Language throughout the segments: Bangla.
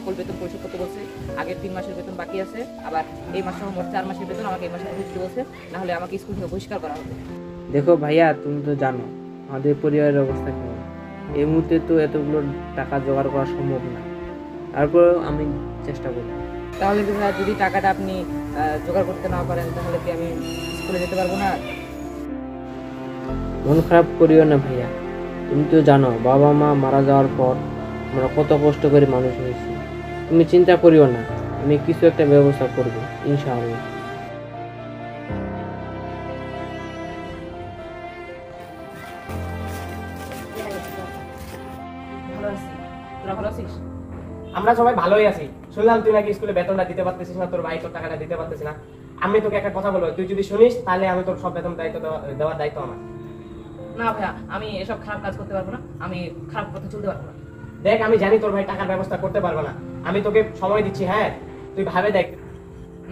সকল বেতন পরিশোধ করতে বলছে। আগের 3 মাসের বেতন বাকি আছে, আবার এই মাসে মোট 4 মাসের বেতন আমাকে এই মাসে দিতে বলছে, না হলে আমাকে স্কুল থেকে বহিষ্কার করা হবে। দেখো ভাইয়া, তুমি তো জানো আমাদের পরিবারের অবস্থা কেমন। এই মুহূর্তে তো এতগুলো টাকা জোগাড় করা সম্ভব না, তারপরেও আমি চেষ্টা করব। তাহলে কি ভাইয়া, যদি টাকাটা আপনি জোগাড় করতে না পারেন তাহলে কি আমি স্কুলে যেতে পারবো না? মন খারাপ করিও না ভাইয়া, তুমি তো জানো বাবা মা মারা যাওয়ার পর আমরা কত কষ্ট করে মানুষ হয়েছি। তুমি চিন্তা করিও না, আমি কিছু একটা ব্যবস্থা করব ইনশাআল্লাহ। ভালো আছি, তোরা ভালো আছিস? আমরা সবাই ভালোই আছি। শুনলাম তুই নাকি স্কুলে বেতনটা দিতে পারতেছিস না, তোর ভাই তোর টাকাটা দিতে পারতেছিস না। আমি তোকে একটা কথা বলবো, তুই যদি শুনিস তাহলে আমি তোর সব বেতন দায়িত্ব দেওয়ার দায়িত্ব আমার। না ভাইয়া, আমি এসব খারাপ কাজ করতে পারবো না, আমি খারাপ পথে চলতে পারবো না। দেখ, আমি জানি তোর ভাই টাকার ব্যবস্থা করতে পারবো না, আমি তোকে সময় দিচ্ছি। হ্যাঁ, তুই ভাবে দেখ।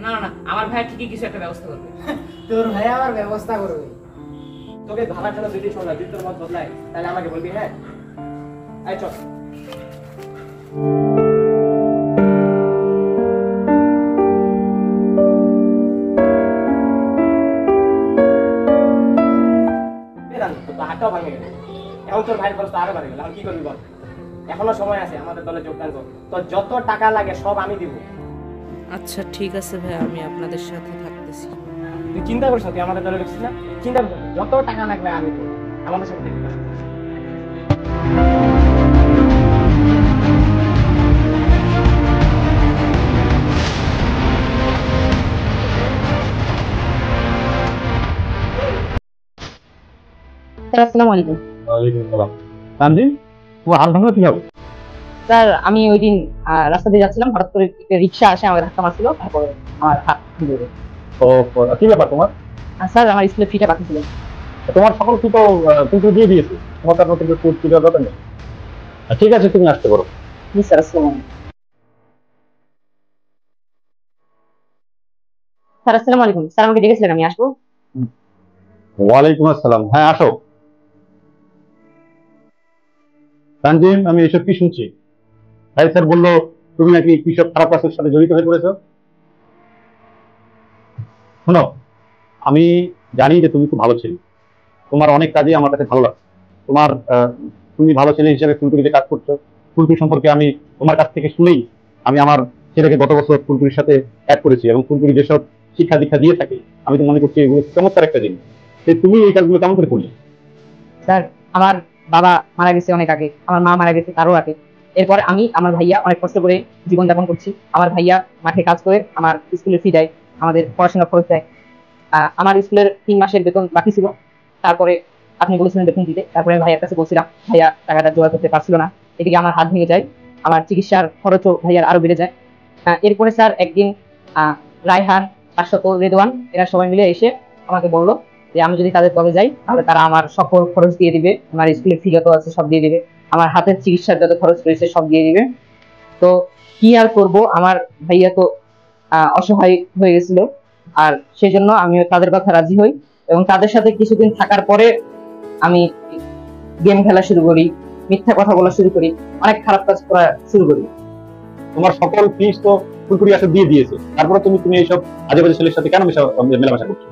না না না, আমার ভাইয়া ঠিকই কিছু একটা ব্যবস্থা করবে। তোর ভাই আবার ব্যবস্থা করবে। তোকে ভাবার জন্য যদি শোনা, যদি তোর মত বদলায় তাহলে আমাকে বলবি। হ্যাঁ, আয় চল। হাতটাও ভাঙে গেল, এখন তোর ভাইয়ের খরচ আরো বাড়ে গেল। এখন কি করবি বল? এখনো সময় আছে, আমাদের দলে যোগদান কর। তোর যত টাকা লাগে সব আমি দিব। আচ্ছা ঠিক আছে ভাইয়া, আমি আপনাদের সাথে থাকতেছি। তুই চিন্তা করিস না, তুই আমাদের দলে ঢুকছিস না, চিন্তা করিস না। যত টাকা লাগবে আমি দেব, আমাদের সাথে থাকবি। আসসালামু আলাইকুম। ওয়ালাইকুম আসসালাম। তানজিম, তোমার হাত ভাঙলো কিভাবে? স্যার, আমি ওই দিন রাস্তা দিয়ে যাচ্ছিলাম, হঠাৎ করে একটা রিক্সা আসে আমাকে ধাক্কা মারছিল, তারপরে আমার হাত ভেঙে গেছে। ও, কি ব্যাপার তোমার? স্যার, আমার স্কুলে ফিটা বাকি ছিল। তোমার সকল ফি তো কিন্তু দিয়ে দিয়েছে, তোমার তার নতুন কোর্স ফি দেওয়ার দরকার নেই। ঠিক আছে, তুমি আসতে পারো। জি স্যার, আসসালামু আলাইকুম। স্যার আসসালামু আলাইকুম। স্যার আমাকে ডেকেছিলেন, আমি আসবো? ওয়ালাইকুম আসসালাম, হ্যাঁ আসো। তানজিম, আমি এসব কি শুনছি? ভাই স্যার বললো তুমি নাকি কৃষক খারাপ কাজের সাথে জড়িত হয়ে পড়েছো। শোনো, আমি জানি যে তুমি খুব ভালো ছেলে, তোমার অনেক কাজই আমার কাছে ভালো লাগে। তোমার তুমি ভালো ছেলে হিসেবে ফুলকুড়িতে কাজ করছো। ফুলকুড়ি সম্পর্কে আমি তোমার কাছ থেকে শুনেই আমি আমার ছেলেকে গত বছর ফুলকুড়ির সাথে অ্যাড করেছি, এবং ফুলকুড়ি যেসব শিক্ষা দীক্ষা দিয়ে থাকে আমি তো মনে করছি এগুলো চমৎকার একটা জিনিস। তুমি এই কাজগুলো কেমন করে করলে? স্যার, আমার বাবা মারা গেছে অনেক আগে, আমার মা মারা গেছে তারও আগে। এরপর আমি, আমার ভাইয়া অনেক কষ্ট করে জীবনযাপন করছি। আমার ভাইয়া মাঠে কাজ করে আমার স্কুলের ফি দেয়, আমাদের পড়াশোনা খরচ দেয়। আমার স্কুলের 3 মাসের বেতন বাকি ছিল, তারপরে আপনি বলেছিলেন বেতন দিতে, তারপরে আমি ভাইয়ার কাছে বলছিলাম, ভাইয়া টাকাটা জোগাড় করতে পারছিল না। এদিকে আমার হাত ভেঙে যায়, আমার চিকিৎসার খরচও ভাইয়ার আরো বেড়ে যায়। এরপরে স্যার একদিন রায়হান, শাশ্বত, রেদওয়ান এরা সবাই মিলে এসে আমাকে বললো যে আমি যদি তাদের দলে যাই তাহলে তারা আমার সকল খরচ দিয়ে দিবে, আমার স্কুলের ফি যত আছে সব দিয়ে দিবে, আমার হাতের চিকিৎসার যত খরচ রয়েছে সব দিয়ে দিবে। তো কি আর করব, আমার ভাইয়া তো অসহায় হয়ে গেছিল, আর সেজন্য আমি তাদের কথা রাজি হই, এবং তাদের সাথে কিছুদিন থাকার পরে আমি গেম খেলা শুরু করি, মিথ্যা কথা বলা শুরু করি, অনেক খারাপ কাজ করা শুরু করি। তোমার সকল ফিস তো ফুলকুড়ি আসলে দিয়ে দিয়েছে, তারপরে তুমি এইসব আজে বাজে ছেলের সাথে কেন মেলামেশা করছো?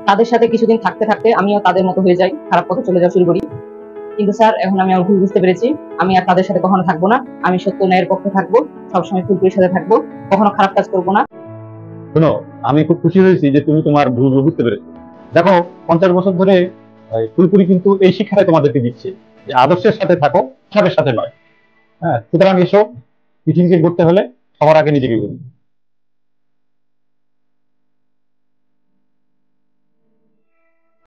তাদের সাথে কিছুদিন থাকতে থাকতে আমিও তাদের মতো হয়ে যাই, খারাপ পথে চলে যাওয়া শুরু করি। কিন্তু স্যার, এখন আমি আমার ভুল বুঝতে পেরেছি, আমি আর তাদের সাথে কখনো থাকবো না। আমি সত্য ন্যায়ের পক্ষে থাকবো, সবসময় ফুলকুড়ির সাথে থাকবো, কখনো খারাপ কাজ করবো না। শোনো, আমি খুব খুশি হয়েছি যে তুমি তোমার ভুল বুঝতে পেরেছো। দেখো, 50 বছর ধরে ফুলকুড়ি কিন্তু এই শিক্ষাটাই তোমাদেরকে দিচ্ছে যে আদর্শের সাথে থাকো, হিসাবের সাথে নয়। হ্যাঁ, সুতরাং এসব পৃথিবীকে গড়তে হলে সবার আগে নিজেকে গড়ি।